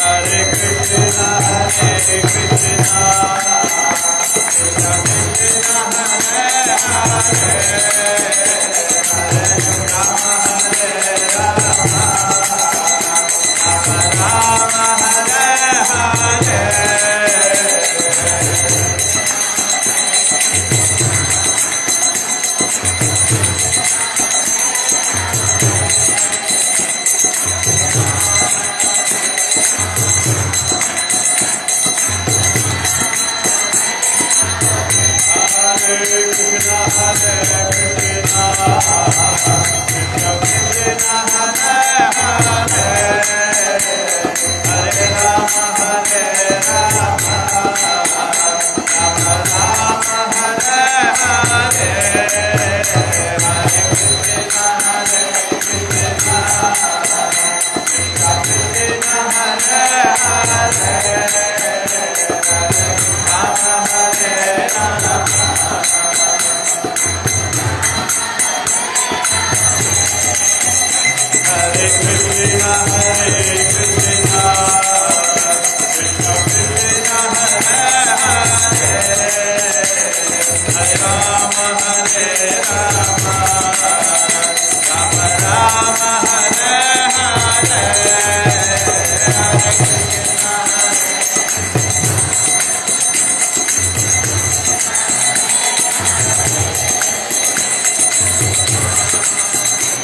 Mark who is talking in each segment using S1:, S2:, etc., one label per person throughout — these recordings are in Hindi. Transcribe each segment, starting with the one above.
S1: Hare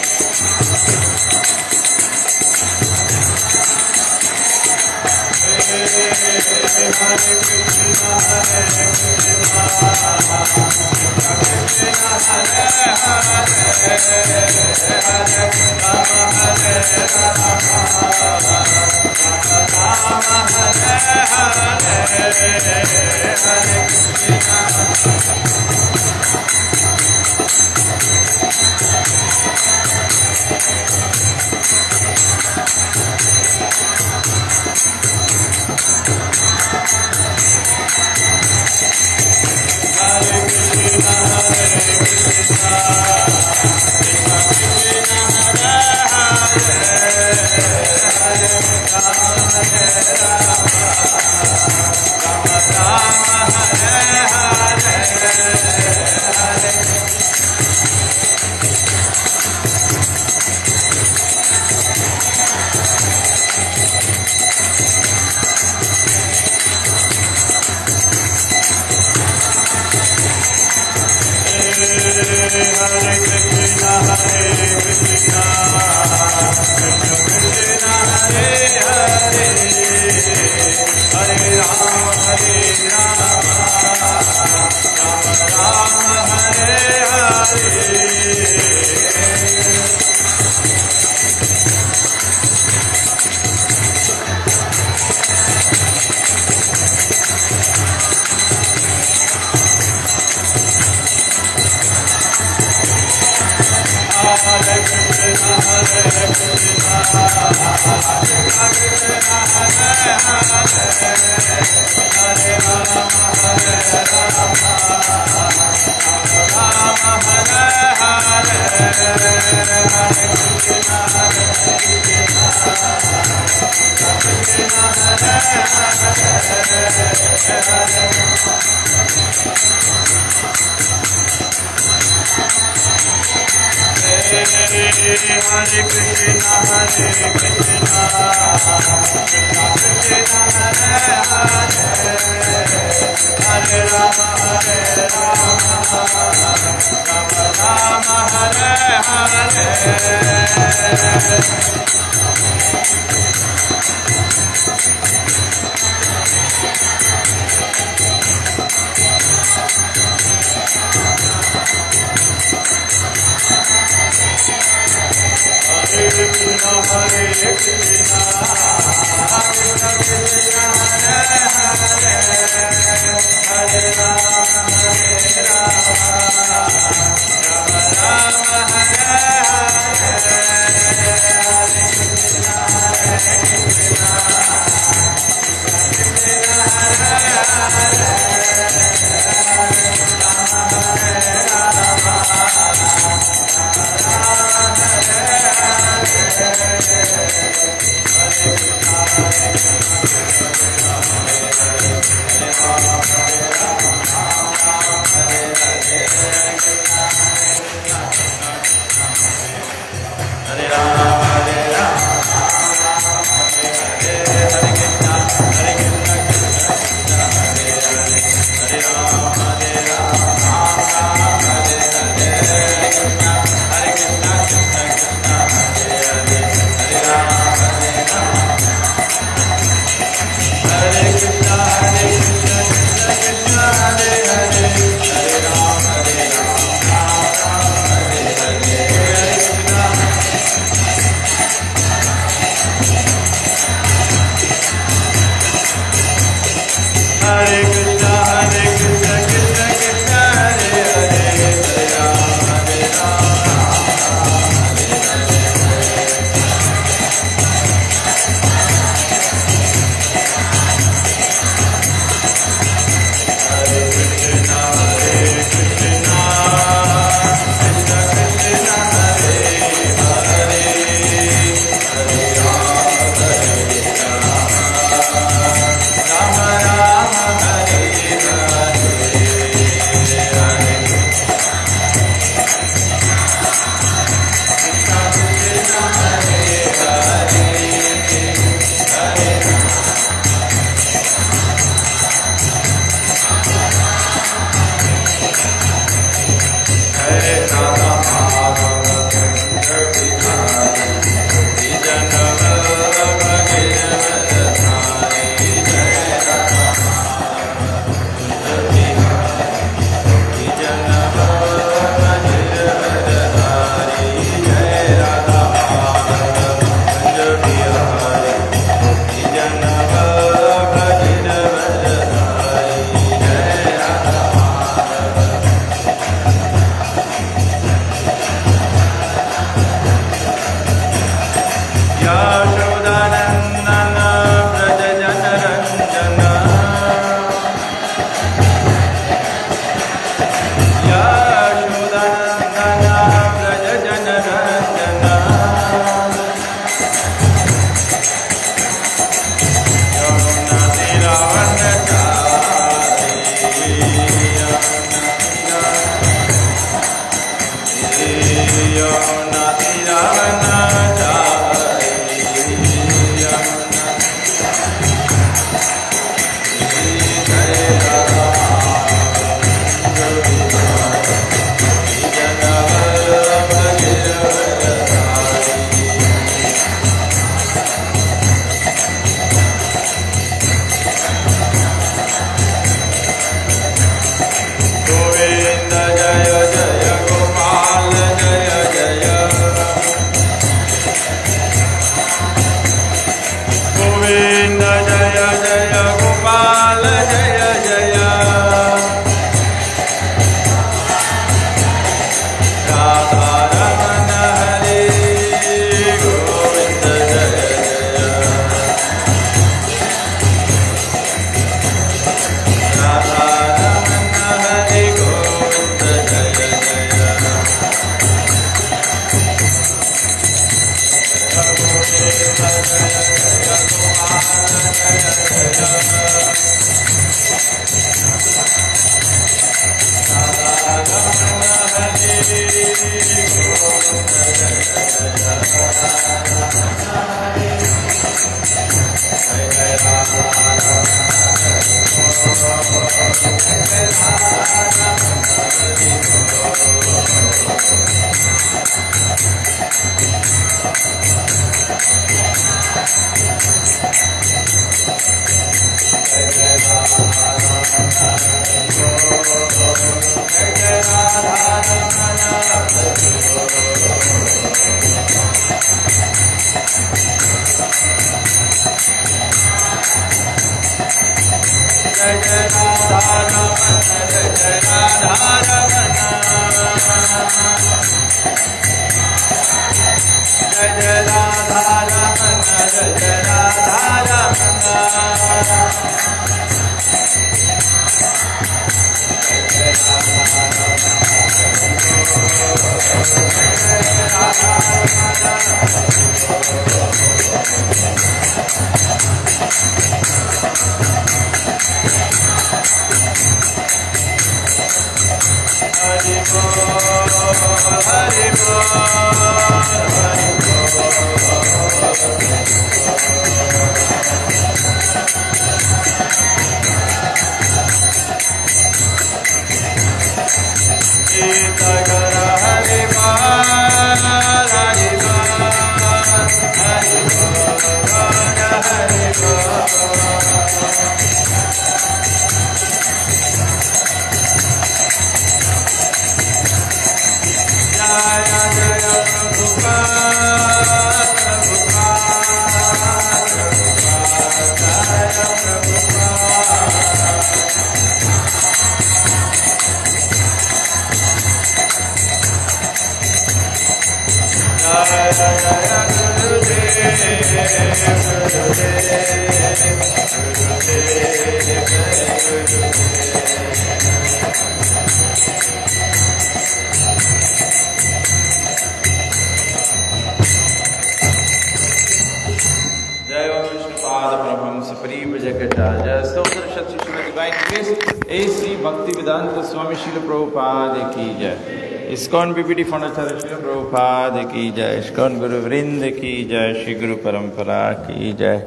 S1: ISKCON PPT foundation Shri Prabhupada की जय। इस्कॉन गुरु वृंद की जय। श्री गुरु परंपरा की जय।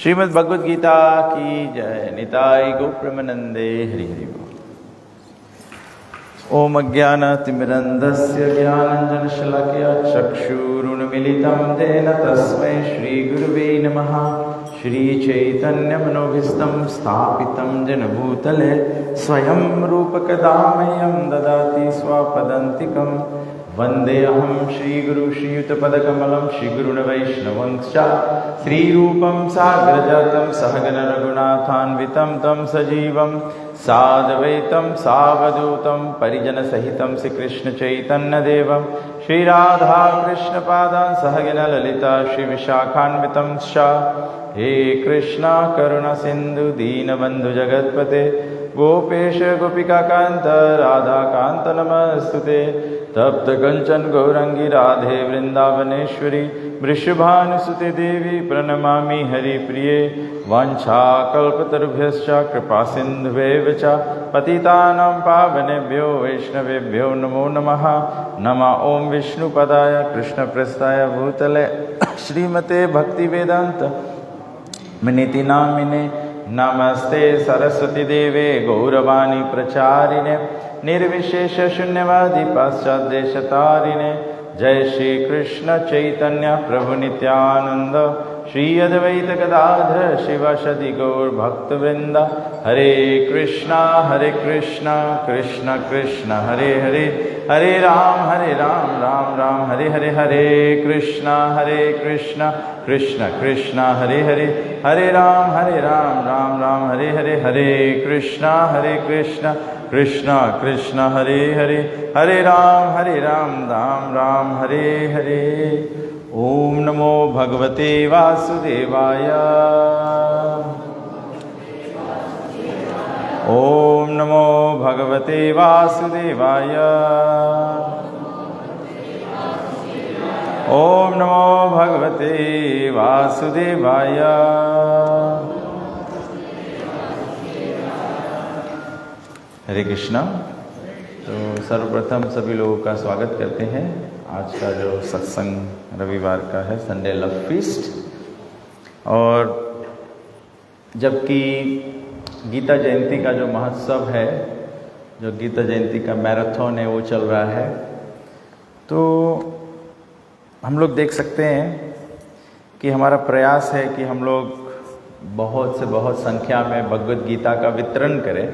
S1: श्रीमद् भगवद गीता की जय। निताय गो प्रेमानंदे हरि हरि बोल। ओम अज्ञानतिमिरन्धस्य ज्ञानाञ्जनशलाकया चक्षुरुन्मीलितं तेन तस्मै श्रीगुरुवे नमः। श्रीचैतन्यमनोभीष्टं स्थापितं जन-भूतले स्वयं रूपकदा मह्यं ददाति स्वपदान्तिकं। वन्देऽहं श्रीगुरु श्रीयुतपदकमलं श्रीगुरून् वैष्णवंश्च। श्रीरूपं साग्रजातं सहगण रघुनाथान्वितं तं सजीवं साद्वैतं सावधूतं परिजनसहितं श्रीकृष्णचैतन्यदेवं श्रीराधाकृष्णपादान् सहगण ललिता श्रीविशाखान्वितं च। हे कृष्णा करुणा सिंधु दीनबंधु जगत्पते गोपेश गोपिकाकांत राधाकांत नमस्तुते। तप्त कंचन गौरंगी राधे वृंदावनेश्वरी वृषभानुसुते देवी प्रणमामि हरिप्रिये। वाञ्छाकल्पतरुभ्यश्च कृपा सिन्धुभ्येव च पतितानां पावनेभ्यो वैष्णवेभ्यो नमो नमः। नमः ओं विष्णुपदाय कृष्णप्रेष्ठाय भूतले श्रीमते भक्तिवेदांत मिनिति नामिने। नमस्ते सरस्वती देवे गौरवाणी प्रचारिणे निर्विशेष शून्यवादी पाश्चात्यदेशतारिणे। जय श्री कृष्ण चैतन्य प्रभु नित्यानंद श्री अद्वैत गदाधर शिवासदि गौर भक्तवृंद। हरे कृष्णा कृष्ण कृष्ण हरे हरे हरे राम राम राम हरे हरे। हरे कृष्णा कृष्ण कृष्ण हरे हरे हरे राम राम राम हरे हरे। हरे कृष्णा कृष्ण कृष्ण हरे हरे हरे राम राम राम हरे हरे। ओम नमो भगवते वासुदेवाय। ओम नमो भगवते वासुदेवाय। ओम नमो भगवते वासुदेवाय। हरे कृष्णा। तो सर्वप्रथम सभी लोगों का स्वागत करते हैं। आज का जो सत्संग रविवार का है, संडे लव फीस्ट, और जबकि गीता जयंती का जो महोत्सव है, जो गीता जयंती का मैराथन है, वो चल रहा है, तो हम लोग देख सकते हैं कि हमारा प्रयास है कि हम लोग बहुत से बहुत संख्या में भगवद गीता का वितरण करें।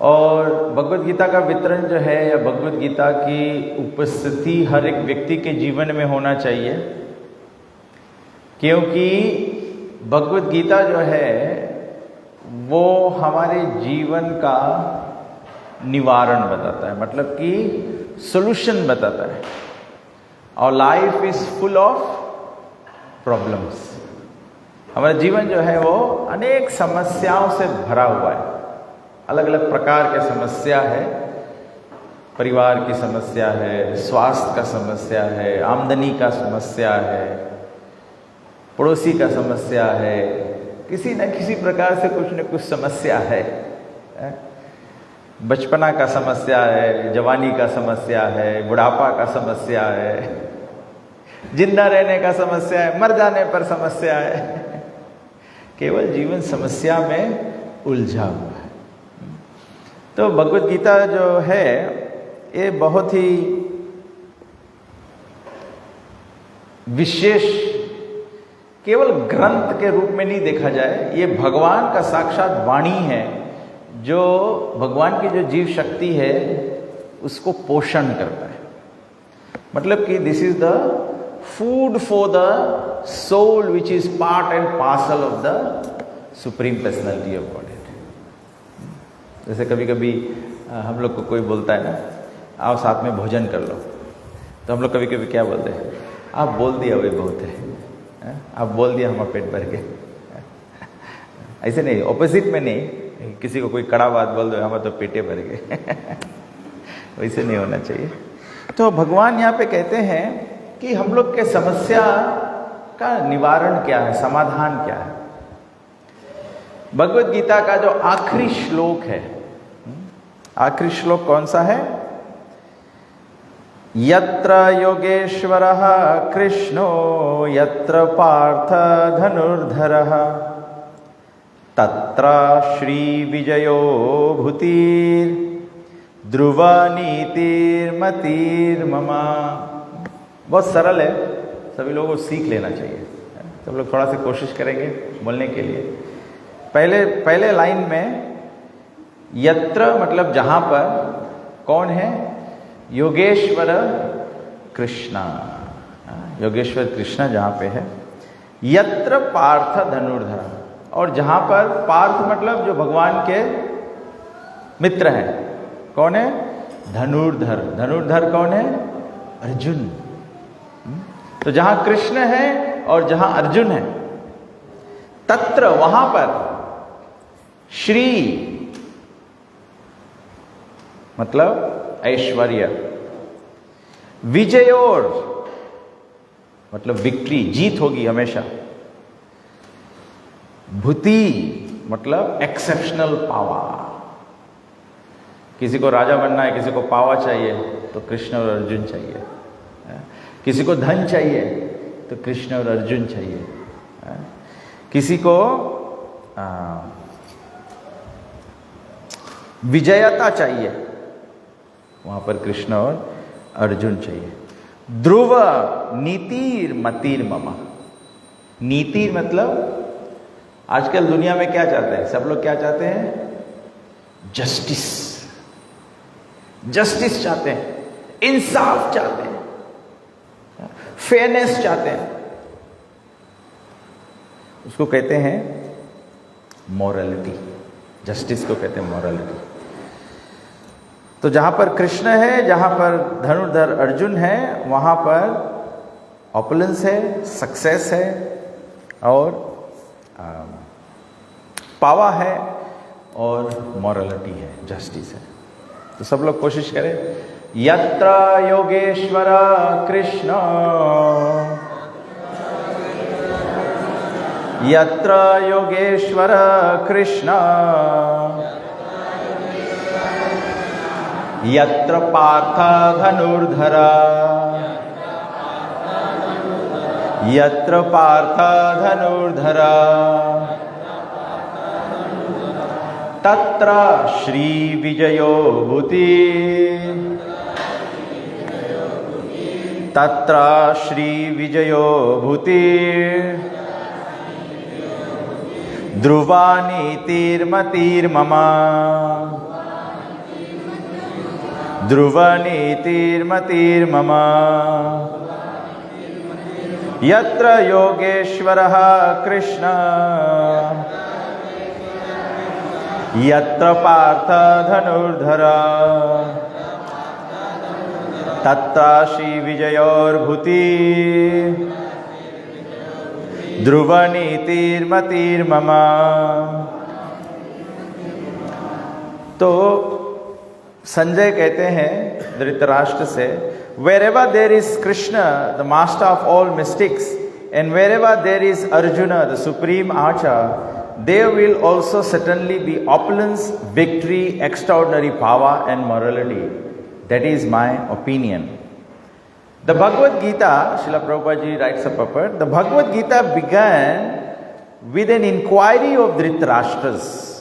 S1: और भगवद गीता का वितरण जो है, या भगवद गीता की उपस्थिति हर एक व्यक्ति के जीवन में होना चाहिए, क्योंकि भगवद गीता जो है वो हमारे जीवन का निवारण बताता है, मतलब कि सॉल्यूशन बताता है। और life is full of problems. हमारा जीवन जो है वो अनेक समस्याओं से भरा हुआ है। अलग अलग प्रकार के समस्या है। परिवार की समस्या है, स्वास्थ्य का समस्या है, आमदनी का समस्या है, पड़ोसी का समस्या है, किसी न किसी प्रकार से कुछ न कुछ समस्या है। बचपना का समस्या है, जवानी का समस्या है, बुढ़ापा का समस्या है, जिंदा रहने का समस्या है, मर जाने पर समस्या है। केवल जीवन समस्या में उलझा हुआ है। तो भगवद गीता जो है ये बहुत ही विशेष, केवल ग्रंथ के रूप में नहीं देखा जाए, ये भगवान का साक्षात वाणी है, जो भगवान की जो जीव शक्ति है उसको पोषण करता है। मतलब कि this is the food for the soul which is part and parcel of the supreme personality of Godhead. जैसे कभी कभी हम लोग को कोई बोलता है ना, आओ साथ में भोजन कर लो, तो हम लोग कभी कभी क्या बोलते हैं, आप बोल दिया वही बहुत है, आप बोल दिया हमारा पेट भर के। ऐसे नहीं, ऑपोजिट में नहीं, किसी को कोई कड़ा बात बोल दो, हमारा तो पेटे भर गए। वैसे नहीं होना चाहिए। तो भगवान यहाँ पे कहते हैं कि हम लोग के समस्या का निवारण क्या है, समाधान क्या है। भगवद गीता का जो आखिरी श्लोक है, आखिरी श्लोक कौन सा है? यत्र योगेश्वरः कृष्णो यत्र पार्थ धनुर्धरः तत्र श्री विजयो भूतिर् ध्रुव नीतिर्मतिर्ममा। बहुत सरल है, सभी लोगों को सीख लेना चाहिए। सब लोग थोड़ा सी कोशिश करेंगे बोलने के लिए। पहले लाइन में यत्र मतलब जहां पर, कौन है? योगेश्वर कृष्णा। योगेश्वर कृष्णा जहां पे है। यत्र पार्थ धनुर्धर, और जहां पर पार्थ मतलब जो भगवान के मित्र हैं, कौन है? धनुर्धर। धनुर्धर कौन है? अर्जुन। तो जहां कृष्ण है और जहां अर्जुन है, तत्र वहां पर श्री मतलब ऐश्वर्य, विजयोर मतलब विक्ट्री, जीत होगी हमेशा, भूति मतलब एक्सेप्शनल पावर। किसी को राजा बनना है, किसी को पावर चाहिए तो कृष्ण और अर्जुन चाहिए। किसी को धन चाहिए तो कृष्ण और अर्जुन चाहिए। किसी को विजयता चाहिए, वहां पर कृष्ण और अर्जुन चाहिए। ध्रुव नीतिर मतिर ममा। नीतिर मतलब आजकल दुनिया में क्या चाहते हैं? सब लोग क्या चाहते हैं? जस्टिस। जस्टिस चाहते हैं, इंसाफ चाहते हैं, फेयरनेस चाहते हैं। उसको कहते हैं मॉरलिटी। जस्टिस को कहते हैं मॉरलिटी। तो जहां पर कृष्ण है, जहां पर धनुर्धर अर्जुन है, वहां पर ऑपुलेंस है, सक्सेस है और पावर है और मॉरलिटी है, जस्टिस है। तो सब लोग कोशिश करें यत्र योगेश्वर कृष्ण यत्र योगेश्वर कृष्ण यत्र पार्थ धनुर्धर यत्र पार्थ धनुर्धर तत्र श्री विजयो भूति तत्र श्री विजयो भूति ध्रुवा नीतिर्मतिर्मम ध्रुवा नीतिर्मतिर्मम यत्र योगेश्वरः कृष्ण यत्र पार्थ धनुर्धर तत्र श्री विजयोर्भूति ध्रुव नीतिर्मतिर्मम। तो संजय कहते हैं धृतराष्ट्र से, wherever there is Krishna, the master of all mystics, and wherever there is Arjuna, the supreme archer, there will also certainly be opulence, victory, extraordinary power and morality. That is my opinion. The Bhagavad Gita, Srila Prabhupada ji writes a purport, the Bhagavad Gita began with an inquiry of Dhritarashtra's.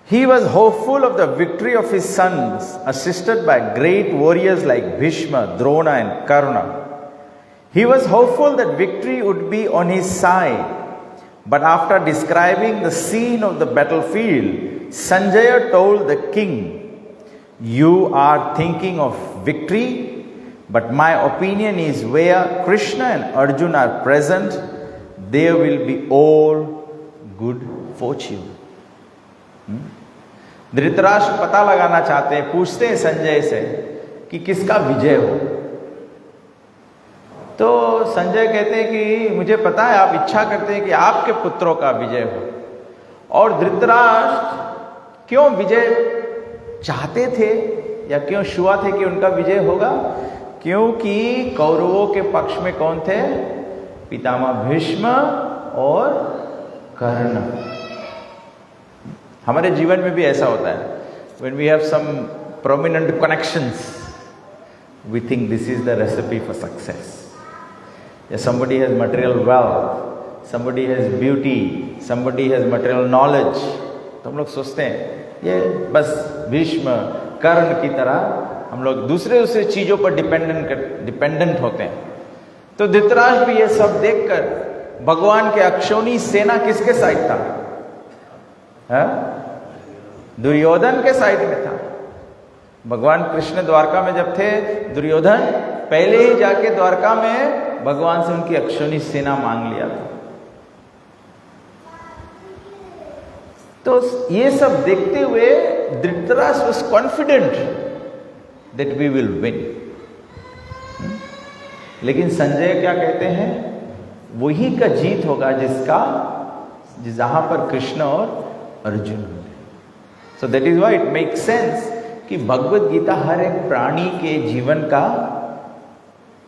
S1: He was hopeful of the victory of his sons, assisted by great warriors like Bhishma, Drona and Karna. He was hopeful that victory would be on his side. But after describing the scene of the battlefield, Sanjaya told the king, "You are thinking of victory, but my opinion is where Krishna and Arjuna are present, there will be all good fortune." Dhritarashtra पता लगाना चाहते हैं, पूछते हैं संजय से कि किसका विजय हो। तो संजय कहते हैं कि मुझे पता है, आप इच्छा करते हैं कि आपके पुत्रों का विजय हो। और धृतराष्ट्र क्यों विजय चाहते थे या क्यों शुआ थे कि उनका विजय होगा? क्योंकि कौरवों के पक्ष में कौन थे? पितामह भीष्म और कर्ण। हमारे जीवन में भी ऐसा होता है, when we have some prominent connections, we think this is the recipe for success. Yeah, somebody has material wealth, somebody has beauty, somebody has material knowledge. तो हम लोग सोचते हैं ये बस भीष्म कर्ण की तरह हम लोग दूसरे चीजों पर डिपेंडेंट होते हैं। तो धृतराष्ट्र भी ये सब देखकर भगवान के अक्षौणी सेना किसके साइड था? दुर्योधन के साइड में था। भगवान कृष्ण द्वारका में जब थे, दुर्योधन पहले ही जाके द्वारका में भगवान से उनकी अक्षौणी सेना मांग लिया था। तो ये सब देखते हुए Dhritarashtra was confident that we will win. लेकिन संजय क्या कहते हैं? वही का जीत होगा जहां पर कृष्ण और अर्जुन होंगे। So that is why it make sense कि भगवत गीता हर एक प्राणी के जीवन का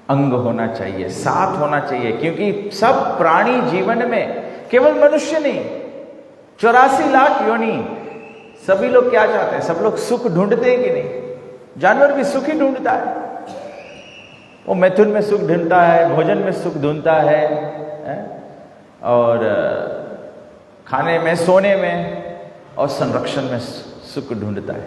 S1: अंग होना चाहिए, साथ होना चाहिए। क्योंकि सब प्राणी जीवन में, केवल मनुष्य नहीं, 84 लाख योनि, सभी लोग क्या चाहते हैं? सब लोग सुख ढूंढते हैं कि नहीं? जानवर भी सुख ही ढूंढता है। वो मैथुन में सुख ढूंढता है, भोजन में सुख ढूंढता है, और खाने में, सोने में और संरक्षण में सुख ढूंढता है।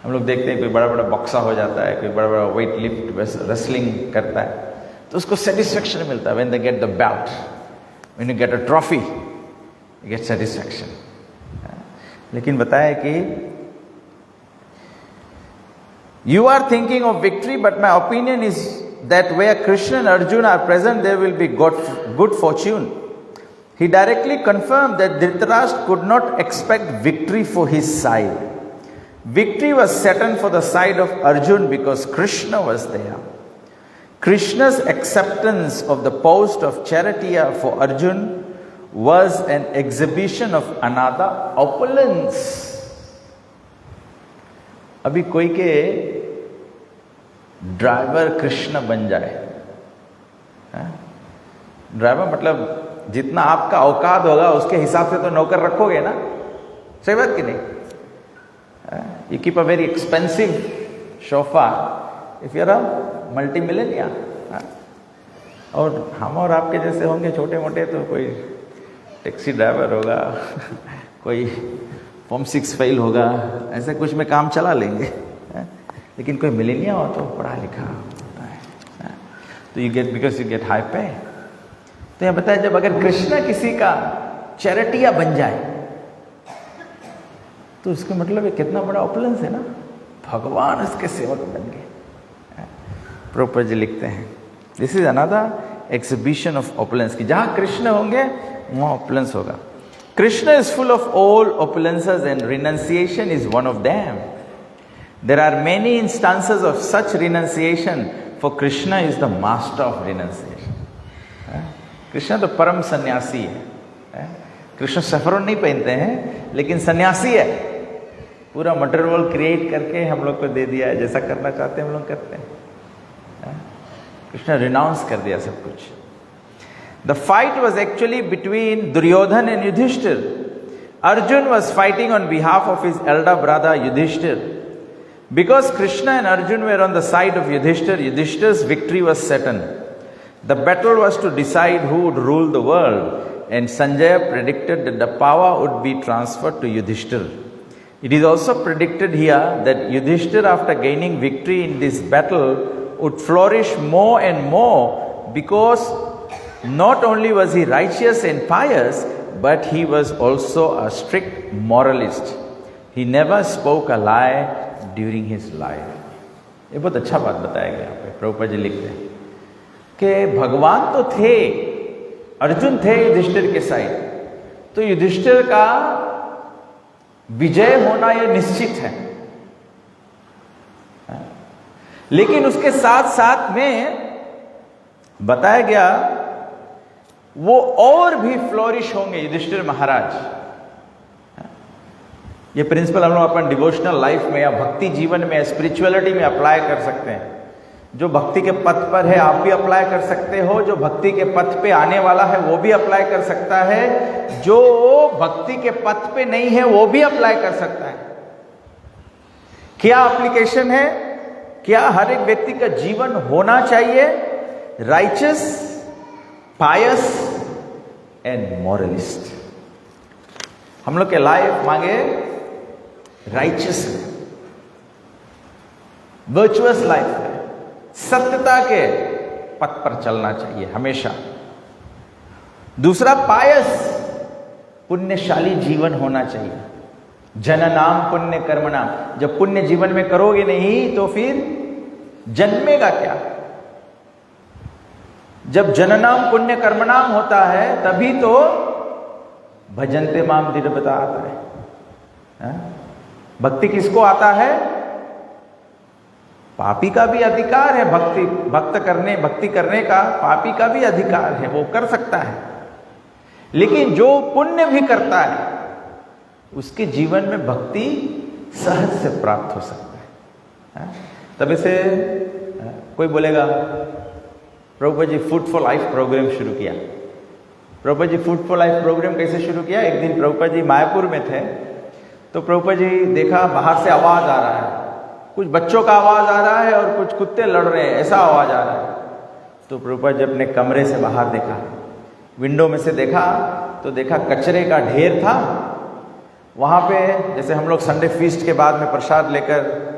S1: हम लोग देखते हैं कोई बड़ा बड़ा बॉक्सर हो जाता है, कोई बड़ा बड़ा वेट लिफ्ट रेसलिंग करता है, तो उसको सेटिस्फेक्शन मिलता है। When they get the belt, when you get a trophy, you get satisfaction. लेकिन बताया कि you are thinking of victory, but my opinion is that where Krishna and Arjuna are present, there will be good fortune. He directly confirmed that Dhritarashtra could not expect victory for his side. Victory was certain for the side of Arjun because Krishna was there. Krishna's acceptance of the post of charioteer for Arjun was an exhibition of another opulence. अभी कोई के ड्राइवर कृष्ण बन जाए। ड्राइवर मतलब जितना आपका औकात होगा उसके हिसाब से तो नौकर रखोगे ना, सही बात कि नहीं? You keep a very expensive chauffeur if you are a multi-millionaire। और हम और आपके जैसे होंगे छोटे मोटे तो कोई टैक्सी ड्राइवर होगा, कोई फॉर्म 6 फेल होगा, ऐसे कुछ में काम चला लेंगे। लेकिन कोई मिलेनिया हो तो पढ़ा लिखा होता है, तो you get, because you get high पे। तो यह बताया जब अगर कृष्ण किसी का चैरिटिया बन जाए तो उसका मतलब ये कितना बड़ा ऑपुलेंस है ना, भगवान उसके सेवक बन गए। प्रभुपाद जी लिखते हैं this is another exhibition of opulence, कि जहां कृष्ण होंगे वहां ऑपुलेंस होगा। Krishna is full of all opulences and renunciation is one of them. There are many instances of such renunciation, for Krishna is the master of renunciation. Krishna तो परम सन्यासी है। कृष्ण सफरों नहीं पहनते हैं लेकिन सन्यासी है। पूरा मटेरियल वर्ल्ड क्रिएट करके हम लोग को दे दिया है, जैसा करना चाहते हैं हम लोग करते हैं। कृष्ण रिनाउंस कर दिया सब कुछ। The fight was actually between Duryodhan and Yudhishthir. Arjun was fighting on behalf of his elder brother Yudhishthir. Because Krishna and Arjun were on the side of Yudhishthir, Yudhishthir's victory was certain. The battle was to decide who would rule the world, and Sanjaya predicted that the power would be transferred to Yudhishthir. It is also predicted here that Yudhishthir, after gaining victory in this battle, would flourish more and more, because not only was he righteous and pious, but he was also a strict moralist. He never spoke a lie during his life. ये बहुत अच्छा बात बताया गया यहाँ पे। प्रभुपाद जी लिखते हैं कि भगवान तो थे, अर्जुन थे युधिष्ठिर के साइड, तो युधिष्ठिर का विजय होना यह निश्चित है। लेकिन उसके साथ साथ में बताया गया वो और भी फ्लोरिश होंगे युधिष्ठिर महाराज। ये प्रिंसिपल हम लोग अपन डिवोशनल लाइफ में या भक्ति जीवन में, स्पिरिचुअलिटी में अप्लाई कर सकते हैं। जो भक्ति के पथ पर है आप भी अप्लाई कर सकते हो, जो भक्ति के पथ पे आने वाला है वो भी अप्लाई कर सकता है, जो भक्ति के पथ पे नहीं है वो भी अप्लाई कर सकता है। क्या एप्लीकेशन है? क्या हर एक व्यक्ति का जीवन होना चाहिए राइचस, पायस एंड मॉरलिस्ट। हम लोग के लाइफ मांगे राइचस, वर्चुअस लाइफ है, सत्यता के पथ पर चलना चाहिए हमेशा। दूसरा पायस, पुण्यशाली जीवन होना चाहिए। जननाम पुण्य कर्मणाम, जब पुण्य जीवन में करोगे नहीं तो फिर जन्मेगा क्या? जब जननाम पुण्य कर्मणाम होता है तभी तो भजनते माम दिव्यता आता है। भक्ति किसको आता है? पापी का भी अधिकार है भक्ति करने का पापी का भी अधिकार है, वो कर सकता है। लेकिन जो पुण्य भी करता है उसके जीवन में भक्ति सहज से प्राप्त हो सकता है। तब इसे कोई बोलेगा Prabhupada ji food for life programme शुरू किया। Prabhupada ji food for life programme कैसे शुरू किया? एक दिन प्रभुपाद जी मायापुर में थे तो प्रभुपाद जी देखा बाहर से आवाज आ रहा है, कुछ बच्चों का आवाज आ रहा है और कुछ कुत्ते लड़ रहे हैं, ऐसा आवाज आ रहा है। तो प्रभुपाद जी अपने कमरे से बाहर देखा, विंडो में से देखा तो देखा कचरे का ढेर था। वहां पे जैसे हम लोग संडे फीस्ट के बाद में प्रसाद लेकर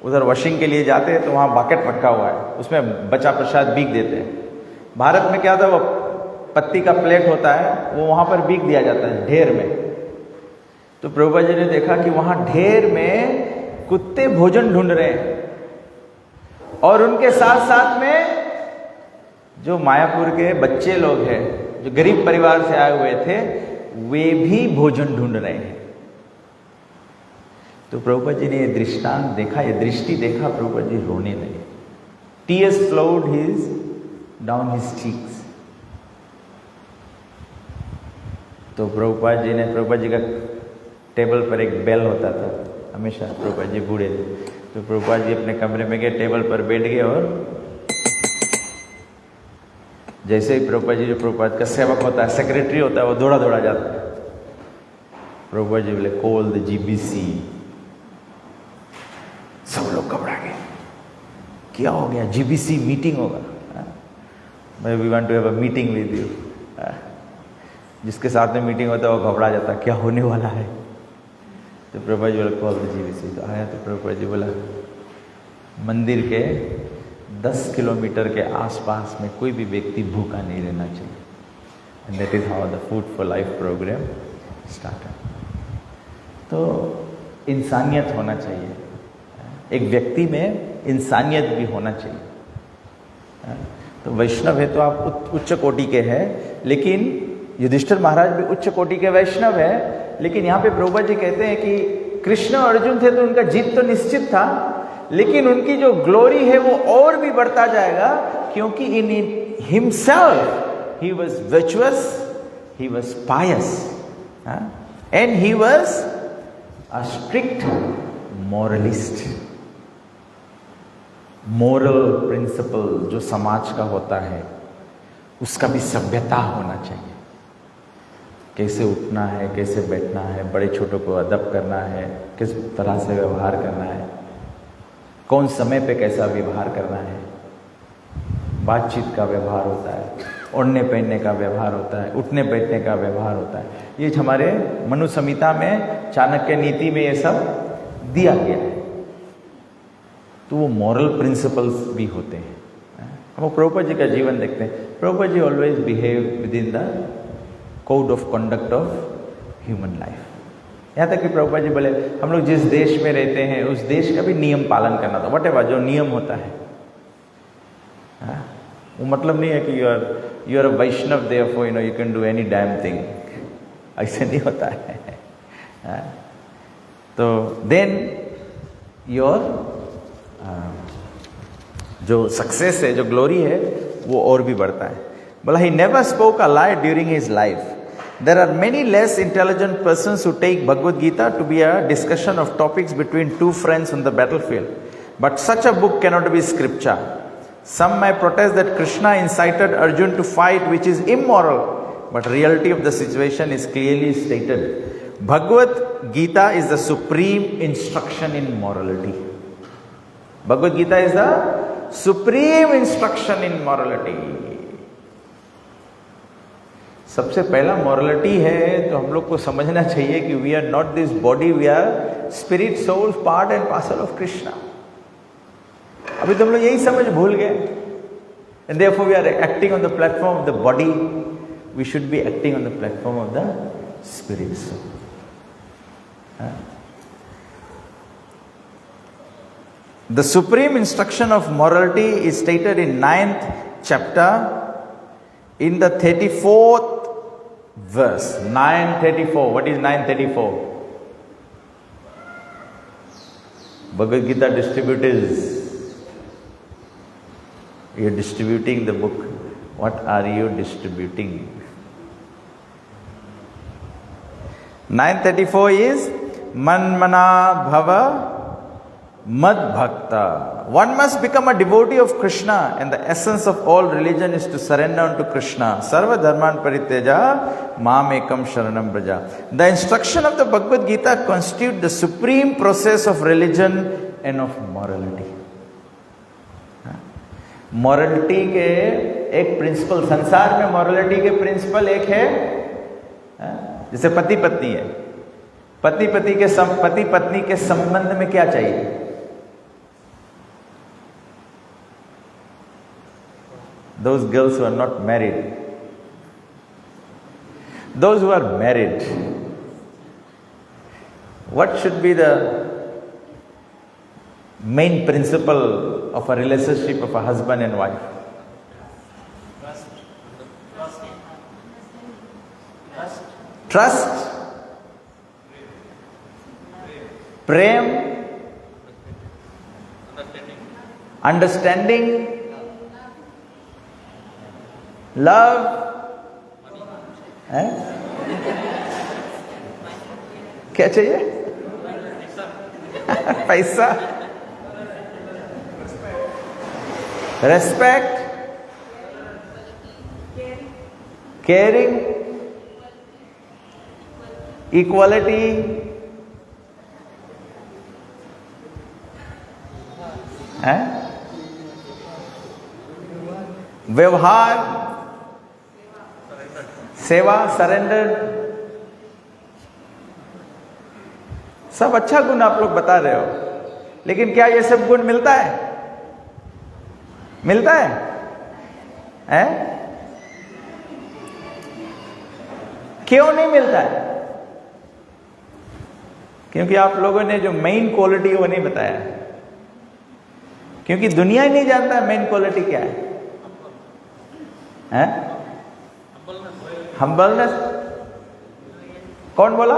S1: उधर वॉशिंग के लिए जाते हैं तो वहां बकेट रखा हुआ है, उसमें बचा प्रसाद बीक देते हैं। भारत में क्या था, वो पत्ती का प्लेट होता है वो वहां पर बीक दिया जाता है ढेर में। तो प्रभुपाद जी ने देखा कि वहां ढेर में कुत्ते भोजन ढूंढ रहे हैं और उनके साथ साथ में जो मायापुर के बच्चे लोग हैं जो गरीब परिवार से आए हुए थे वे भी भोजन ढूंढ रहे हैं। तो प्रभुपाद जी ने ये दृष्टांत देखा, ये दृष्टि देखा, प्रभुपाद जी रोने लगे। Tears flowed down his cheeks. तो प्रभुपाद जी का टेबल पर एक बेल होता था हमेशा, प्रभुपाद जी बूढ़े थे, तो प्रभुपाद जी अपने कमरे में गए, टेबल पर बैठ गए और जैसे ही प्रभुपाद जी, जो प्रभुपाद का सेवक होता है, सेक्रेटरी होता है, वो दौड़ा दौड़ा जाता है। प्रभुपाद जी बोले कॉल द जीबीसी। सब लोग घबरा गए, क्या हो गया? जीबीसी मीटिंग होगा। मैं we want to have a meeting with you. जिसके साथ में मीटिंग होता है वो घबरा जाता, क्या होने वाला है? तो प्रभुपाद जी बोला कॉल द जीबीसी। तो आया तो प्रभुपाद जी बोला मंदिर के 10 किलोमीटर के आसपास में कोई भी व्यक्ति भूखा नहीं रहना चाहिए। And that is how the food for life program started. तो इंसानियत होना चाहिए, एक व्यक्ति में इंसानियत भी होना चाहिए। तो वैष्णव है तो आप उच्च कोटि के हैं, लेकिन युधिष्ठिर महाराज भी उच्च कोटि के वैष्णव है। लेकिन यहाँ पे प्रभुपाद जी कहते हैं कि कृष्ण और अर्जुन थे तो उनका जीत तो निश्चित था, लेकिन उनकी जो ग्लोरी है वो और भी बढ़ता जाएगा, क्योंकि in himself he was virtuous, he was pious, and he was a strict moralist. Moral principle जो समाज का होता है उसका भी सभ्यता होना चाहिए। कैसे उठना है, कैसे बैठना है, बड़े छोटों को अदब करना है, किस तरह से व्यवहार करना है, कौन समय पे कैसा व्यवहार करना है, बातचीत का व्यवहार होता है, ओढ़ने पहनने का व्यवहार होता है, उठने बैठने का व्यवहार होता है। ये हमारे मनु संहिता में, चाणक्य नीति में ये सब दिया गया है। तो वो मॉरल प्रिंसिपल्स भी होते हैं। हम प्रभुपाद जी का जीवन देखते हैं। Prabhupada ji always behave with in the code of conduct of human life. यहाँ तक कि प्रभुपाद जी बोले हम लोग जिस देश में रहते हैं उस देश का भी नियम पालन करना था। व्हाटएवर जो नियम होता है, वो मतलब नहीं है कि you are a Vaishnava therefore you can do any damn thing, ऐसे नहीं होता है। तो देन योर जो सक्सेस है, जो ग्लोरी है, वो और भी बढ़ता है। बोला he never spoke a lie during his life. There are many less intelligent persons who take Bhagavad Gita to be a discussion of topics between two friends on the battlefield, but such a book cannot be scripture. Some may protest that Krishna incited Arjun to fight, which is immoral, but reality of the situation is clearly stated. Bhagavad Gita is the supreme instruction in morality. Bhagavad Gita is the supreme instruction in morality. सबसे पहला morality है तो हम लोग को समझना चाहिए कि we are not this body, we are spirit, soul, part and parcel of Krishna. अभी तो हम लोग यही समझ भूल गए। And therefore we are acting on the platform of the body, we should be acting on the platform of the spirit soul. The supreme instruction of morality is stated in 9th chapter in the 34th verse. 9:34. What is 9:34? Bhagavad Gita distributors. You are distributing the book. What are you distributing? 9:34 is Manmana Bhava Mad Bhakta. One must become a devotee of Krishna, and the essence of all religion is to surrender unto Krishna. Sarva dharman parityaja mam ekam sharanam braja. The instruction of the Bhagavad Gita constitute the supreme process of religion and of morality. Morality के एक प्रिंसिपल, संसार में मॉरलिटी के प्रिंसिपल एक है, जैसे पति पत्नी है, पति पत्नी के संबंध में क्या चाहिए? Those girls who are not married, those who are married, what should be the main principle of a relationship of a husband and wife? Trust, prem, understanding, love, क्या चाहिए? पैसा, Respect, caring, equality, व्यवहार, सेवा, सरेंडर, सब अच्छा गुण आप लोग बता रहे हो, लेकिन क्या ये सब गुण मिलता है? मिलता है? क्यों नहीं मिलता है? क्योंकि आप लोगों ने जो मेन क्वालिटी है वो नहीं बताया, क्योंकि दुनिया ही नहीं जानता मेन क्वालिटी क्या है। हम्बलनेस। कौन बोला?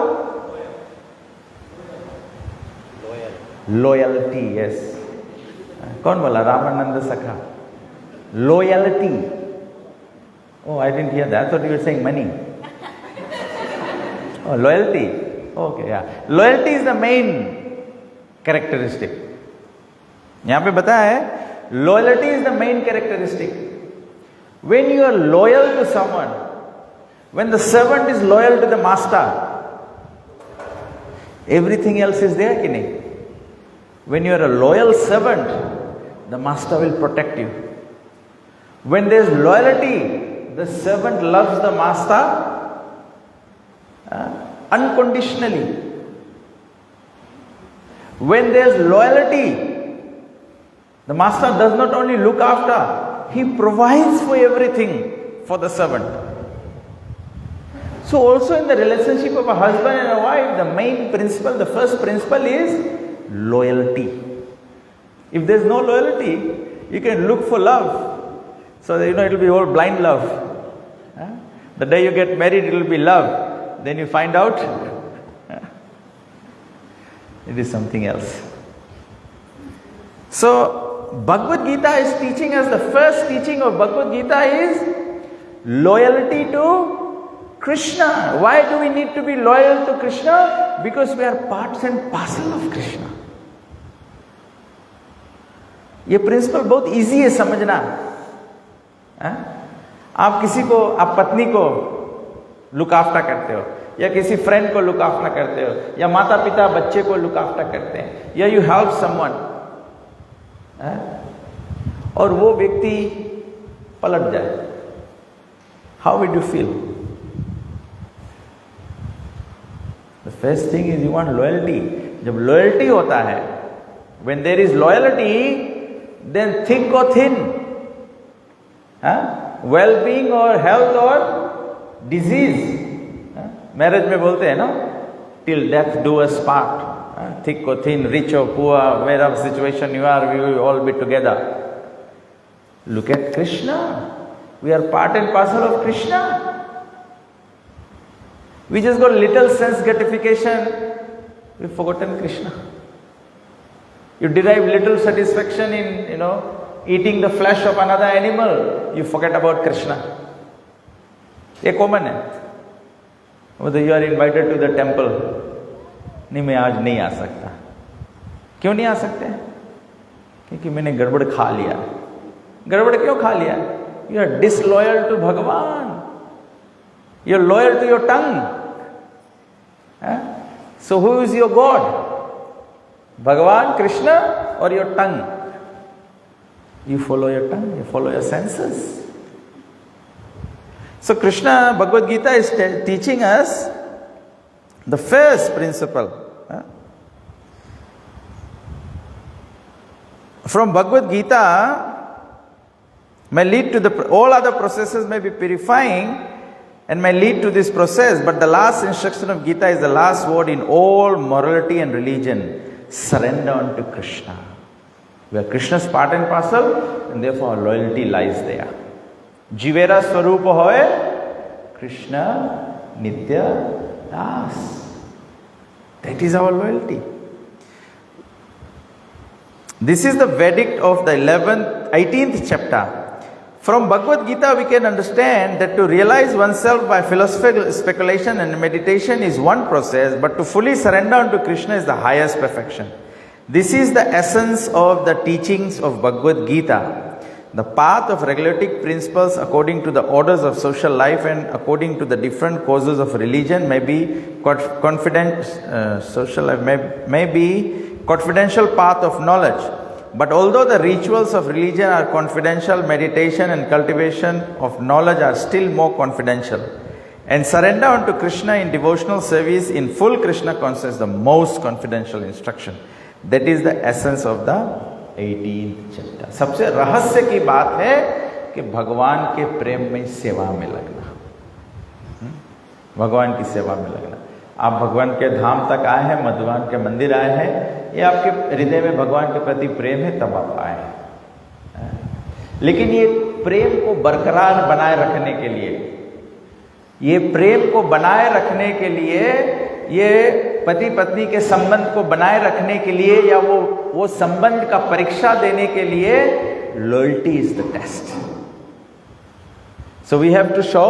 S1: लॉयल्टी। यस, कौन बोला? रामानंद सखा। Loyalty. Oh, I didn't hear that. I thought you were saying money. Oh, loyalty. Okay, yeah. Loyalty is the main characteristic. यहाँ पे बताया है, loyalty is the main characteristic. When you are loyal to someone, when the servant is loyal to the master, everything else is there, कि नहीं? When you are a loyal servant, the master will protect you. When there is loyalty, the servant loves the master unconditionally. When there is loyalty, the master does not only look after, he provides for everything for the servant. So also in the relationship of a husband and a wife, the main principle, the first principle is loyalty. If there is no loyalty, you can look for love. So it will be all blind love. The day you get married, it will be love. Then you find out it is something else. So Bhagavad Gita is teaching us, the first teaching of Bhagavad Gita is loyalty to Krishna. Why do we need to be loyal to Krishna? Because we are parts and parcel of Krishna. ये प्रिंसिपल बहुत इजी है समझना। आप किसी को, आप पत्नी को लुक आफ्टर करते हो, या किसी फ्रेंड को लुक आफ्टर करते हो, या माता पिता बच्चे को लुक आफ्टर करते हैं, या यू हेल्प समवन, और वो व्यक्ति पलट जाए, how would you feel? The first thing is you want loyalty. जब लॉयल्टी होता है, when there is loyalty, then thick और थिन, वेल-बीइंग और हेल्थ और डिजीज, मैरिज में बोलते हैं ना, till death do us part, thick और थिन, रिच और poor, wherever situation you are, we will all be together. Look at Krishna. We are part and parcel of Krishna. We just got little sense gratification, we've forgotten Krishna. You derive little satisfaction in, eating the flesh of another animal, you forget about Krishna. ये कॉमन है। मतलब you are invited to the temple, नहीं मैं आज नहीं आ सकता। क्यों नहीं आ सकते? क्योंकि मैंने गड़बड़ खा लिया। गड़बड़ क्यों खा लिया? You are disloyal to भगवान। You are loyal to your tongue. So who is your God? Bhagavan, Krishna, or your tongue? You follow your tongue, you follow your senses. So Krishna, Bhagavad Gita is teaching us the first principle. From Bhagavad Gita may lead to all other processes may be purifying and may lead to this process, but the last instruction of Gita is the last word in all morality and religion. Surrender unto Krishna. We are Krishna's part and parcel, and therefore our loyalty lies there. Jivera Swarupa hoye Krishna Nitya Das. That is our loyalty. This is the verdict of the 18th chapter. From Bhagavad Gita we can understand that to realize oneself by philosophical speculation and meditation is one process, but to fully surrender unto Krishna is the highest perfection. This is the essence of the teachings of Bhagavad Gita. The path of regulative principles according to the orders of social life and according to the different causes of religion may be social life may be confidential path of knowledge. But although the rituals of religion are confidential, meditation and cultivation of knowledge are still more confidential. And surrender unto Krishna in devotional service in full Krishna consciousness, the most confidential instruction. That is the essence of the 18th chapter. सबसे रहस्य की बात है कि भगवान के प्रेम में सेवा में लगना, भगवान की सेवा में लगना। आप भगवान के धाम तक आए हैं, भगवान के मंदिर आए हैं, ये आपके हृदय में भगवान के प्रति प्रेम है, तब आप आए हैं। लेकिन ये प्रेम को बरकरार बनाए रखने के लिए, ये प्रेम को बनाए रखने के लिए, ये पति पत्नी के संबंध को बनाए रखने के लिए, या वो संबंध का परीक्षा देने के लिए, loyalty is the test. So we have to show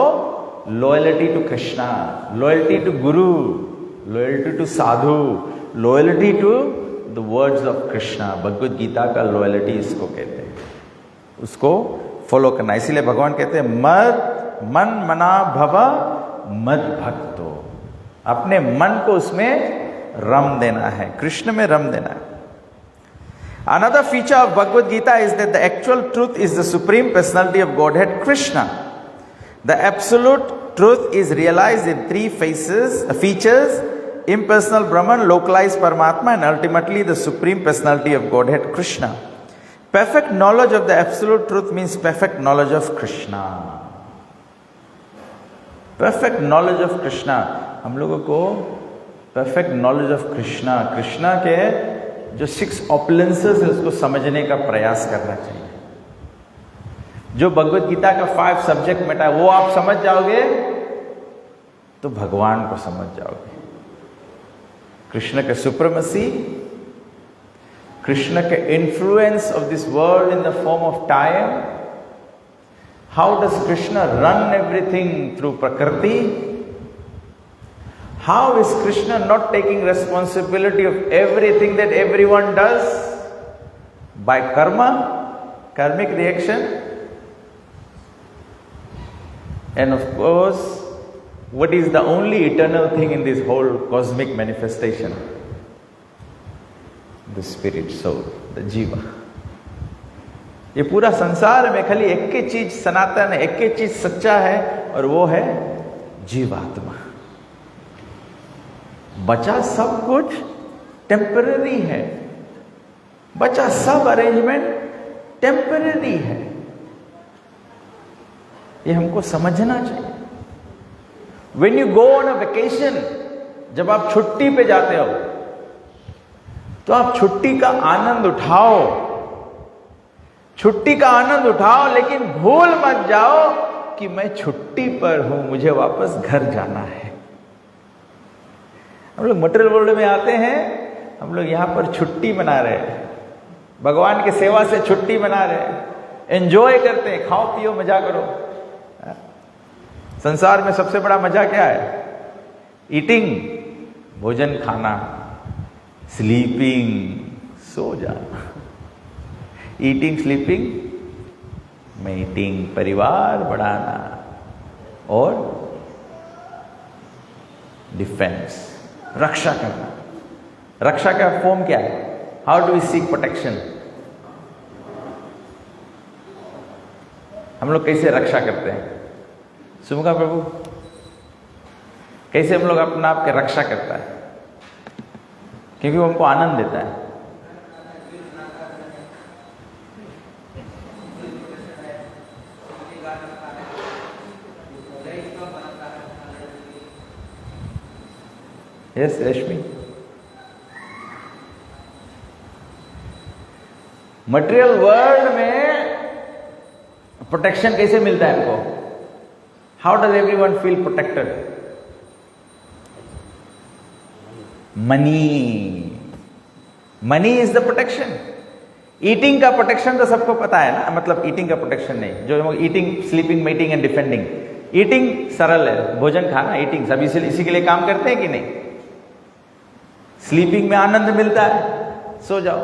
S1: loyalty to Krishna, loyalty to guru, loyalty to sadhu, loyalty to the words of Krishna. Bhagavad Gita का लॉयल्टी इसको कहते हैं, उसको फॉलो करना। इसीलिए भगवान कहते हैं मन मना भव मद भक्तो, अपने मन को उसमें रम देना है, कृष्ण में रम देना है। Another feature of Bhagavad Gita is that the actual truth is the supreme personality of Godhead, Krishna. The absolute truth is realized in three features: impersonal Brahman, localized Paramatma, and ultimately the supreme personality of Godhead, Krishna. Perfect knowledge of the absolute truth means perfect knowledge of Krishna. Perfect knowledge of Krishna, हम लोगों को perfect knowledge of Krishna, Krishna के जो 6 opulences है उसको समझने का प्रयास करना चाहिए। जो भगवत गीता का 5 सब्जेक्ट मैटर वो आप समझ जाओगे तो भगवान को समझ जाओगे। कृष्ण के सुप्रीमेसी, कृष्ण के influence of this world in the form of time, how does Krishna run everything through Prakriti? How is Krishna not taking responsibility of everything that everyone does by karma, karmic reaction? And of course, what is the only eternal thing in this whole cosmic manifestation? The spirit soul, the jiva. ये पूरा संसार में खाली एक ही चीज सनातन है, एक ही चीज सच्चा है, और वो है जीवात्मा। बचा सब कुछ टेम्पररी है, बचा सब अरेंजमेंट टेम्पररी है। ये हमको समझना चाहिए। When you go on a vacation, जब आप छुट्टी पे जाते हो तो आप छुट्टी का आनंद उठाओ, छुट्टी का आनंद उठाओ, लेकिन भूल मत जाओ कि मैं छुट्टी पर हूं, मुझे वापस घर जाना है। हम लोग मटेरियल वर्ल्ड में आते हैं, हम लोग यहां पर छुट्टी मना रहे हैं, भगवान की सेवा से छुट्टी मना रहे हैं, एंजॉय करते हैं, खाओ पियो मजा करो। संसार में सबसे बड़ा मजा क्या है? ईटिंग, भोजन खाना, स्लीपिंग, सो जाना। ईटिंग, स्लीपिंग, मेटिंग, परिवार बढ़ाना, और डिफेंस, रक्षा करना। रक्षा का फॉर्म क्या है? How do we seek protection? हम लोग कैसे रक्षा करते हैं? सुमुखा प्रभु, कैसे हम लोग अपना आप के रक्षा करता है? क्योंकि वो हमको आनंद देता है। यस रश्मि, मटेरियल वर्ल्ड में प्रोटेक्शन कैसे मिलता है हमको? How does everyone feel protected? Money, money is the protection. Eating का प्रोटेक्शन तो सबको पता है ना, मतलब ईटिंग का प्रोटेक्शन नहीं, जो eating, sleeping, mating and defending. Eating सरल है, भोजन खाना, ईटिंग सब इसी के लिए काम करते हैं कि नहीं? स्लीपिंग में आनंद मिलता है, सो जाओ।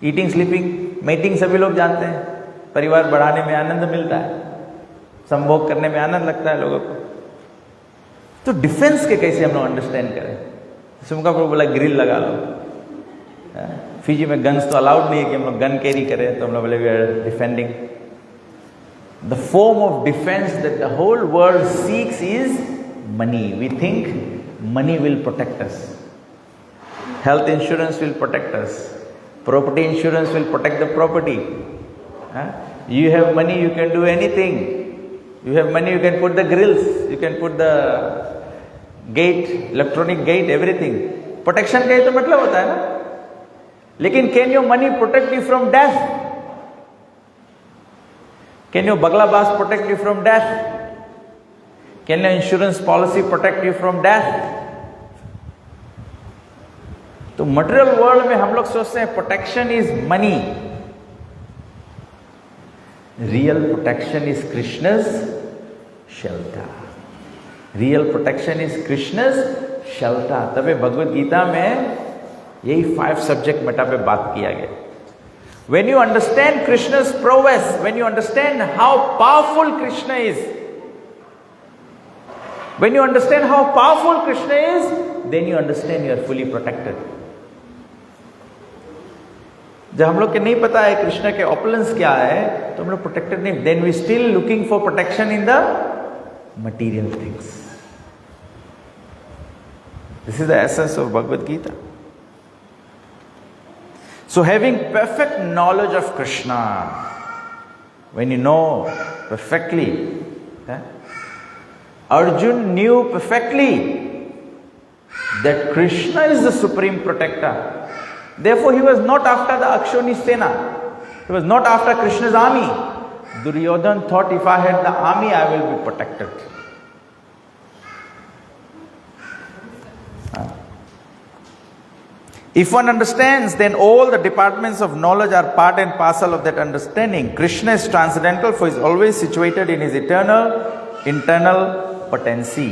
S1: ईटिंग, स्लीपिंग, मेटिंग सभी लोग जानते हैं, परिवार बढ़ाने में आनंद मिलता है, संभोग करने में आनंद लगता है लोगों को। तो डिफेंस के कैसे हम लोग अंडरस्टैंड करें? सुमका प्रभु बोला ग्रिल लगा लो। फिजी में गन्स तो अलाउड नहीं है कि हम लोग गन कैरी करें, तो हम लोग बोले we are defending. The form of defence that the whole world seeks is money. We think money will protect us, health insurance will protect us, property insurance will protect the property. You have money, you can do anything. You have money, you can put the grills, you can put the gate, electronic gate, everything. Protection का ही तो मतलब होता है ना। लेकिन can your money protect you from death? Can your baglabaas protect you from death? Can your insurance policy protect you from death? तो मटेरियल वर्ल्ड में हम लोग सोचते हैं protection is money. Real protection is Krishna's shelter. Real protection is Krishna's shelter. तभी भगवद गीता में यही 5 सब्जेक्ट मैटर पे बात किया गया। When you understand Krishna's prowess, when you understand how powerful Krishna is, when you understand how powerful Krishna is, then you understand you are fully protected. जब हम लोग के नहीं पता है कृष्ण के ऑपुलेंस क्या है, तो हम लोग प्रोटेक्टेड नहीं, then we still looking for protection in the material things. This is the essence of Bhagavad Gita. So having perfect knowledge of Krishna, when you know perfectly, Arjun knew perfectly that Krishna is the supreme protector. Therefore he was not after the Akshoni Sena. He was not after Krishna's army. Duryodhana thought, if I had the army, I will be protected. If one understands, then all the departments of knowledge are part and parcel of that understanding. Krishna is transcendental, for he is always situated in his eternal, internal potency.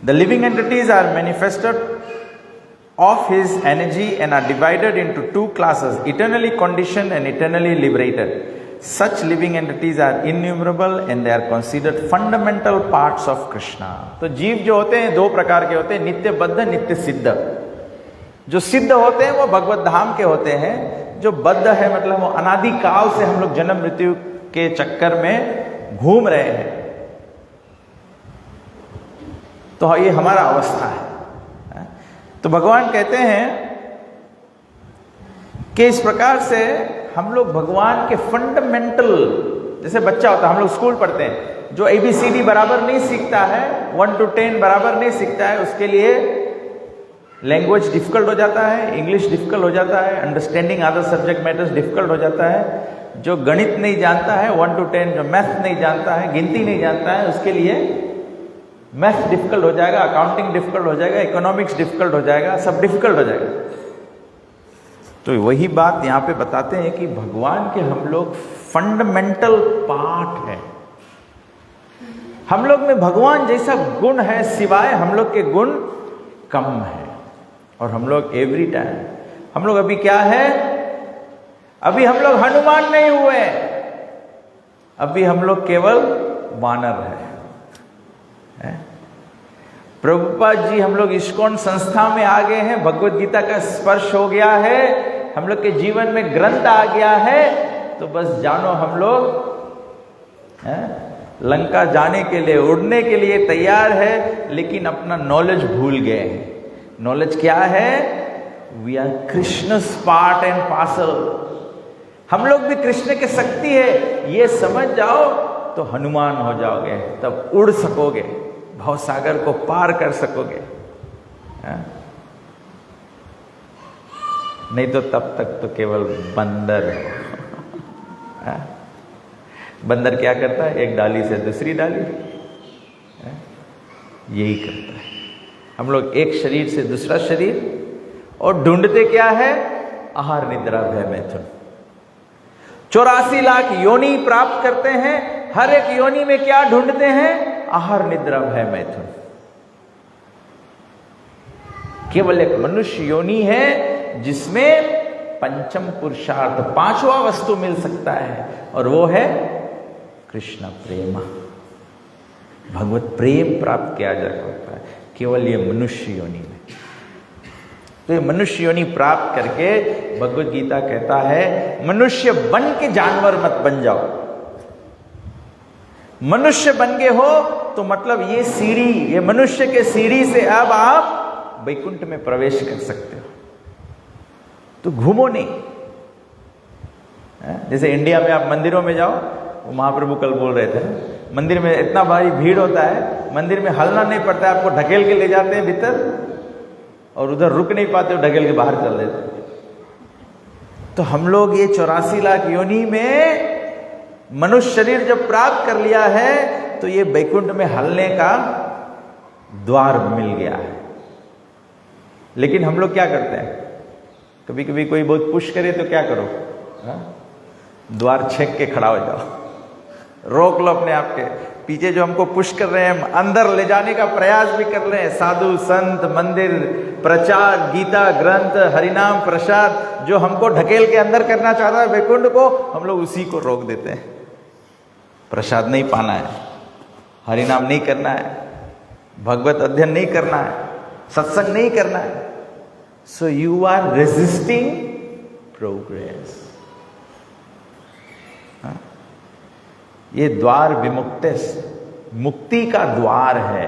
S1: The living entities are manifested of his energy and are divided into 2 classes, eternally conditioned and eternally liberated. Such living entities are innumerable and they are considered fundamental parts of Krishna. तो जीव जो होते हैं 2 प्रकार के होते हैं, नित्य बद्ध, नित्य सिद्ध। जो सिद्ध होते हैं वो भगवत धाम के होते हैं। जो बद्ध है मतलब वो अनादि काल से हम लोग जन्म मृत्यु के चक्कर में घूम रहे हैं, तो ये हमारा अवस्था है। तो भगवान कहते हैं कि इस प्रकार से हम लोग भगवान के फंडामेंटल, जैसे बच्चा होता है, हम लोग स्कूल पढ़ते हैं, जो ABCD बराबर नहीं सीखता है, 1 to 10 बराबर नहीं सीखता है, उसके लिए लैंग्वेज डिफिकल्ट हो जाता है, इंग्लिश डिफिकल्ट हो जाता है, understanding other subject matters difficult हो जाता है। जो गणित नहीं जानता है 1 to 10, जो मैथ नहीं जानता है, गिनती नहीं जानता है, उसके लिए मैथ डिफिकल्ट हो जाएगा, अकाउंटिंग डिफिकल्ट हो जाएगा, इकोनॉमिक्स डिफिकल्ट हो जाएगा, सब डिफिकल्ट हो जाएगा। तो वही बात यहाँ पे बताते हैं कि भगवान के हम लोग फंडामेंटल पार्ट है। हम लोग में भगवान जैसा गुण है सिवाय हम लोग के गुण कम है। और हम लोग एवरी टाइम, हम लोग अभी क्या है, अभी हम लोग हनुमान नहीं हुए, अभी हम लोग केवल वानर है। प्रभुपाद जी हम लोग इस्कॉन संस्था में आ गए हैं, भगवत गीता का स्पर्श हो गया है, हम लोग के जीवन में ग्रंथ आ गया है, तो बस जानो हम लोग लंका जाने के लिए, उड़ने के लिए तैयार है, लेकिन अपना नॉलेज भूल गए हैं। नॉलेज क्या है? We are Krishna's part and parcel. हम लोग भी कृष्ण की शक्ति है, ये समझ जाओ तो हनुमान हो जाओगे, तब उड़ सकोगे, भव सागर को पार कर सकोगे। नहीं तो तब तक तो केवल बंदर है। बंदर क्या करता है? एक डाली से दूसरी डाली, यही करता है। हम लोग एक शरीर से दूसरा शरीर, और ढूंढते क्या है? आहार निद्रा भय मैथुन। 84 लाख योनि प्राप्त करते हैं, हर एक योनि में क्या ढूंढते हैं? आहार निद्रा भय मैथुन। केवल एक मनुष्य योनि है जिसमें पंचम पुरुषार्थ, पांचवा वस्तु मिल सकता है, और वो है कृष्ण प्रेम। भगवत प्रेम प्राप्त किया जा सकता है केवल ये मनुष्य योनि में। तो ये मनुष्य योनि प्राप्त करके भगवत गीता कहता है मनुष्य बन के जानवर मत बन जाओ। मनुष्य बन गए हो तो मतलब ये सीढ़ी, ये मनुष्य के सीढ़ी से अब आप वैकुंठ में प्रवेश कर सकते हो। तो घूमो नहीं। जैसे इंडिया में आप मंदिरों में जाओ, वो महाप्रभु कल बोल रहे थे, मंदिर में इतना भारी भीड़ होता है, मंदिर में हलना नहीं पड़ता है, आपको ढकेल के ले जाते हैं भीतर और उधर रुक नहीं पाते हो, ढकेल के बाहर चल देते। तो हम लोग ये 84 लाख योनि में मनुष्य शरीर जब प्राप्त कर लिया है तो ये वैकुंठ में हलने का द्वार मिल गया है। लेकिन हम लोग क्या करते हैं, कभी कभी कोई बहुत पुश करे तो क्या करो, द्वार छेक के खड़ा हो जाओ, रोक लो अपने आप के पीछे। जो हमको पुश कर रहे हैं, हम अंदर ले जाने का प्रयास भी कर रहे हैं, साधु संत, मंदिर, प्रचार, गीता ग्रंथ, हरिनाम प्रसाद, जो हमको ढकेल के अंदर करना चाहता है वैकुंठ को, हम लोग उसी को रोक देते हैं। प्रसाद नहीं पाना है, हरिनाम नहीं करना है, भगवत अध्ययन नहीं करना है, सत्संग नहीं करना है। So you are resisting progress. ये द्वार विमुक्त, मुक्ति का द्वार है।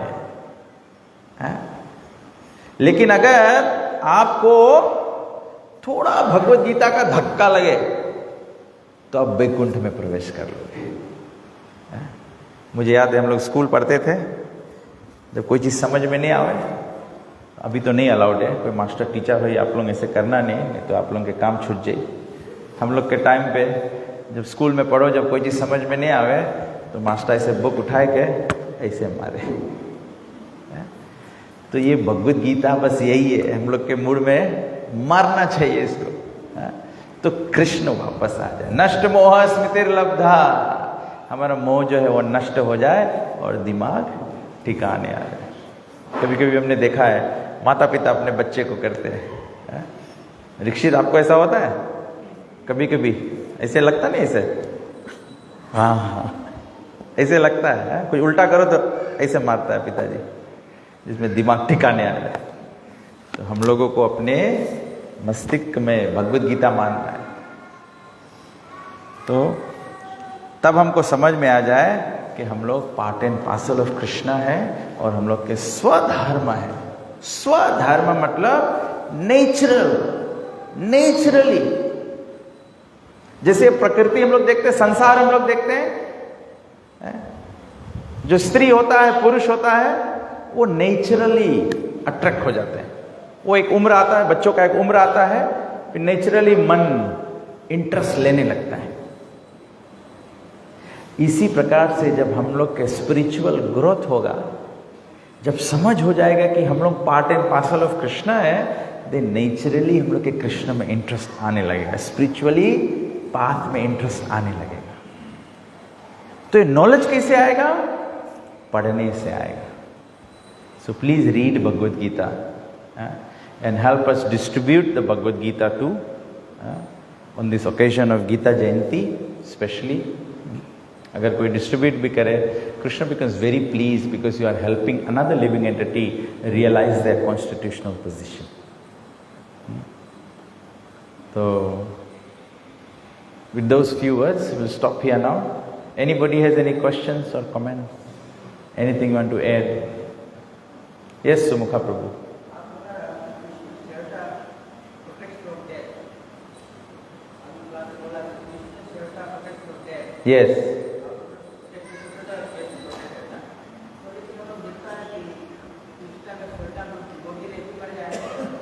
S1: लेकिन अगर आपको थोड़ा भगवत गीता का धक्का लगे तो आप वैकुंठ में प्रवेश कर लोगे। मुझे याद है हम लोग स्कूल पढ़ते थे, जब कोई चीज़ समझ में नहीं आवे, अभी तो नहीं अलाउड है, कोई मास्टर टीचर भाई आप लोग ऐसे करना नहीं तो आप लोगों के काम छूट जाए। हम लोग के टाइम पे जब स्कूल में पढ़ो, जब कोई चीज़ समझ में नहीं आवे तो मास्टर ऐसे बुक उठाए के ऐसे मारे। तो ये भगवत गीता बस यही है, हम लोग के मूड में मारना चाहिए इसको, तो कृष्ण वापस आ जाए। नष्ट मोह स्मृतिर्लब्धा, हमारा मोह जो है वो नष्ट हो जाए और दिमाग ठिकाने आ जाए। कभी कभी हमने देखा है माता पिता अपने बच्चे को करते हैं। दीक्षित आपको ऐसा होता है कभी कभी? ऐसे लगता नहीं ऐसे? हाँ, ऐसे लगता है। कुछ उल्टा करो तो ऐसे मारता है पिताजी, जिसमें दिमाग ठिकाने आ जाए। तो हम लोगों को अपने मस्तिष्क में भगवत गीता मानना है, तो तब हमको समझ में आ जाए कि हम लोग part and parcel of Krishna है और हम लोग के स्वधर्म है। स्वधर्म मतलब नेचुरली, जैसे प्रकृति हम लोग देखते हैं, संसार हम लोग देखते हैं, जो स्त्री होता है, पुरुष होता है, वो नेचुरली अट्रैक्ट हो जाते हैं। वो एक उम्र आता है, बच्चों का एक उम्र आता है, फिर नेचुरली मन इंटरेस्ट लेने लगता है। इसी प्रकार से जब हम लोग के स्पिरिचुअल ग्रोथ होगा, जब समझ हो जाएगा कि हम लोग part and parcel of Krishna है, देन नेचुरली हम लोग के कृष्ण में इंटरेस्ट आने लगेगा, स्पिरिचुअली पाथ में इंटरेस्ट आने लगेगा। तो ये नॉलेज कैसे आएगा? पढ़ने से आएगा। So please read Bhagavad Gita and help us distribute the Bhagavad Gita too on this occasion of Gita Jayanti specially. अगर कोई डिस्ट्रीब्यूट भी करे, Krishna becomes very pleased because you are helping another living entity realise their constitutional position. तो with those few words, we'll stop here now. Anybody has any questions or comments? Anything you want to add? Yes, Sumukha Prabhu. Yes.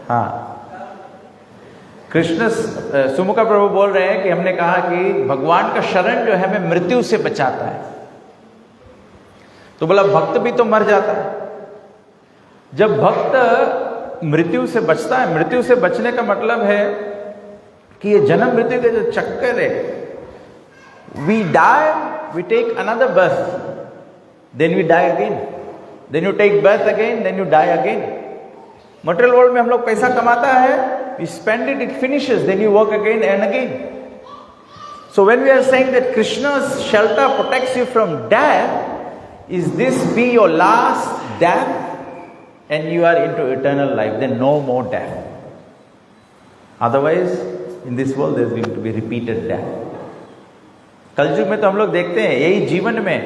S1: हाँ, कृष्ण सुमुखा प्रभु बोल रहे हैं कि हमने कहा कि भगवान का शरण जो है हमें मृत्यु से बचाता है। तो बोला भक्त भी तो मर जाता है। जब भक्त मृत्यु से बचता है, मृत्यु से बचने का मतलब है कि ये जन्म मृत्यु के जो चक्कर है, we die, we take another birth, then we die again, then you take birth again, then you die again. Material world में हम लोग पैसा कमाता है, you spend it, it finishes, then you work again and again. So when we are saying that Krishna's shelter protects you from death, is this be your last death and you are into eternal life, then no more death. Otherwise, in this world there is going to be repeated death. कलयुग में तो हम लोग देखते हैं यही जीवन में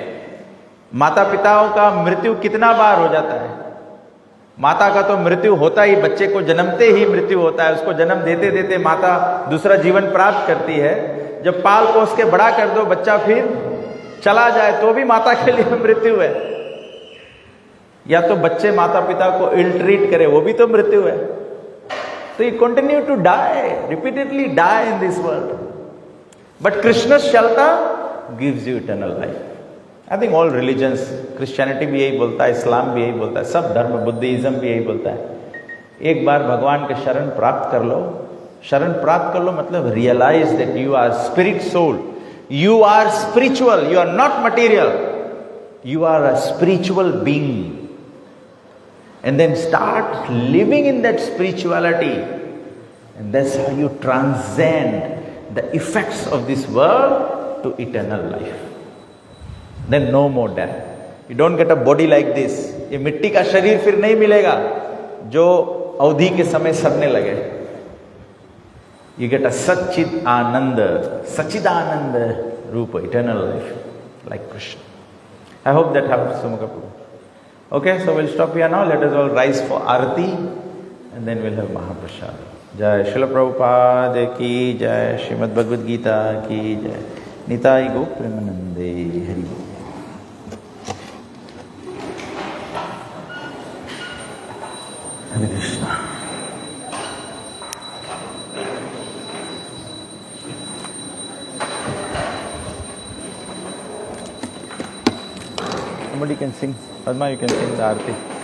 S1: माता पिताओं का मृत्यु कितना बार हो जाता है। माता का तो मृत्यु होता ही, बच्चे को जन्मते ही मृत्यु होता है, उसको जन्म देते देते माता दूसरा जीवन प्राप्त करती है। जब पाल पोस के बड़ा कर दो बच्चा फिर चला जाए तो भी माता के लिए मृत्यु है। या तो बच्चे माता पिता को इल ट्रीट करे, वो भी तो मृत्यु है। So you continue to die, repeatedly die in this world. But Krishna's shelter gives you eternal life. I think all religions, Christianity भी यही बोलता है, इस्लाम भी यही बोलता है, सब धर्म, बुद्धिज्म भी यही बोलता है। एक बार भगवान के शरण प्राप्त कर लो, शरण प्राप्त कर लो मतलब realize that you are spirit soul. You are spiritual, you are not material. You are a spiritual being. And then start living in that spirituality. And that's how you transcend the effects of this world to eternal life. Then no more death. You don't get a body like this. ये मिट्टी का शरीर फिर नहीं मिलेगा जो अवधि के समय सरने लगे. You get a Satchid Ananda, Sachidananda Rupa, eternal life, like Krishna. I hope that helps, Sumukha Prabhu. Okay, so we'll stop here now. Let us all rise for Arati and then we'll have Mahaprasad. Jai Srila Prabhupada ki jai, Srimad Bhagavad Gita ki jai, Nitai Go Premanande Hari. Hare Krishna. Somebody can sing. Padma, you can sing the Aarti.